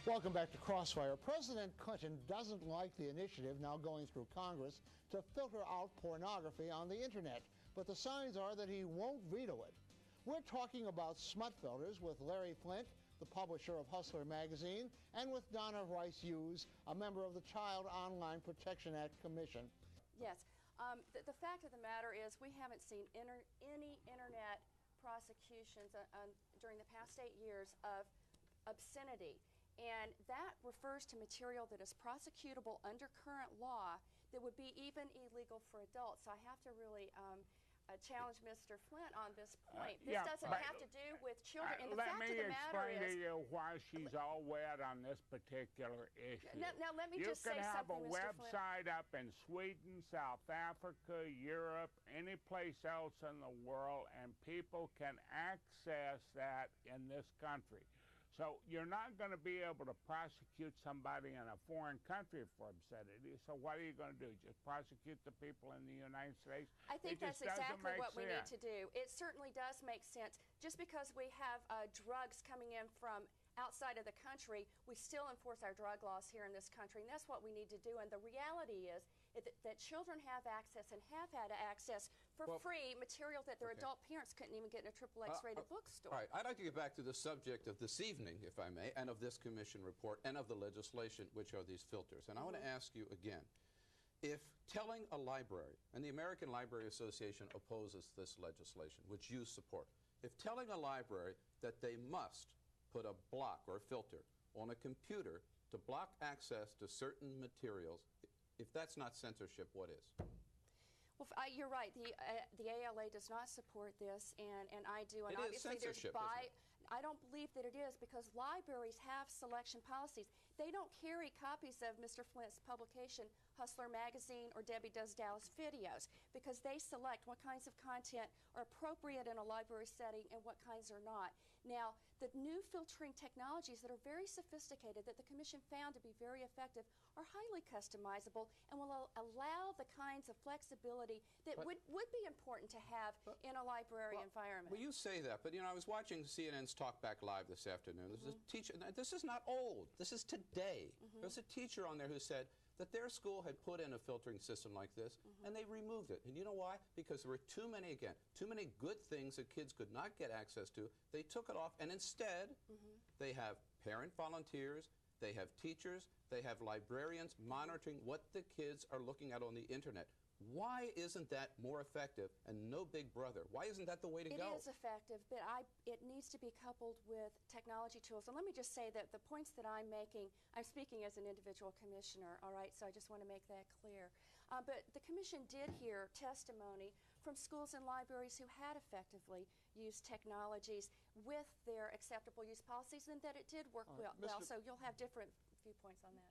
Welcome back to Crossfire. President Clinton doesn't like the initiative now going through Congress to filter out pornography on the internet, but the signs are that he won't veto it. We're talking about smut filters with Larry Flynt, the publisher of Hustler magazine, and with Donna Rice Hughes, a member of the Child Online Protection Act Commission. Yes. The fact of the matter is we haven't seen any internet prosecutions during the past 8 years of obscenity. And that refers to material that is prosecutable under current law that would be even illegal for adults. So I have to really challenge Mr. Flynt on this point. This doesn't have to do with children. And the fact of the matter is, let me explain to you why she's all wet on this particular issue. Now let me just say something, Mr. Flynt. You can have a website up in Sweden, South Africa, Europe, any place else in the world, and people can access that in this country. So you're not going to be able to prosecute somebody in a foreign country for obscenity. So what are you going to do? Just prosecute the people in the United States? I think that's exactly what we need to do. It certainly does make sense. Just because we have drugs coming in from outside of the country, we still enforce our drug laws here in this country, and that's what we need to do. And the reality is that children have access and have had access for free material that their adult parents couldn't even get in a XXX rated bookstore. All right, I'd like to get back to the subject of this evening, if I may, and of this commission report and of the legislation, which are these filters. And I want to ask you again, if telling a library, and the American Library Association opposes this legislation, which you support, if telling a library that they must put a block or a filter on a computer to block access to certain materials, if that's not censorship, what is? Well, you're right. The ALA does not support this, and I do. And it obviously is censorship, isn't it? I don't believe that it is, because libraries have selection policies. They don't carry copies of Mr. Flynt's publication, Hustler magazine, or Debbie Does Dallas videos, because they select what kinds of content are appropriate in a library setting and what kinds are not. Now, the new filtering technologies that are very sophisticated, that the Commission found to be very effective, are highly customizable and will allow the kinds of flexibility that would be important to have in a library environment. Well, you say that, but you know, I was watching CNN's Talk Back Live this afternoon. There's a teacher, this is not old, this is today. There's a teacher on there who said that their school had put in a filtering system like this, and they removed it. And you know why? Because there were too many good things that kids could not get access to. They took it off, and instead, they have parent volunteers, they have teachers, they have librarians monitoring what the kids are looking at on the internet. Why isn't that more effective and no Big Brother? Why isn't that the way to go? It is effective, but it needs to be coupled with technology tools. And let me just say that the points that I'm making, I'm speaking as an individual commissioner, all right, so I just want to make that clear. But the Commission did hear testimony from schools and libraries who had effectively used technologies with their acceptable use policies, and that it did work well. So you'll have different viewpoints on that.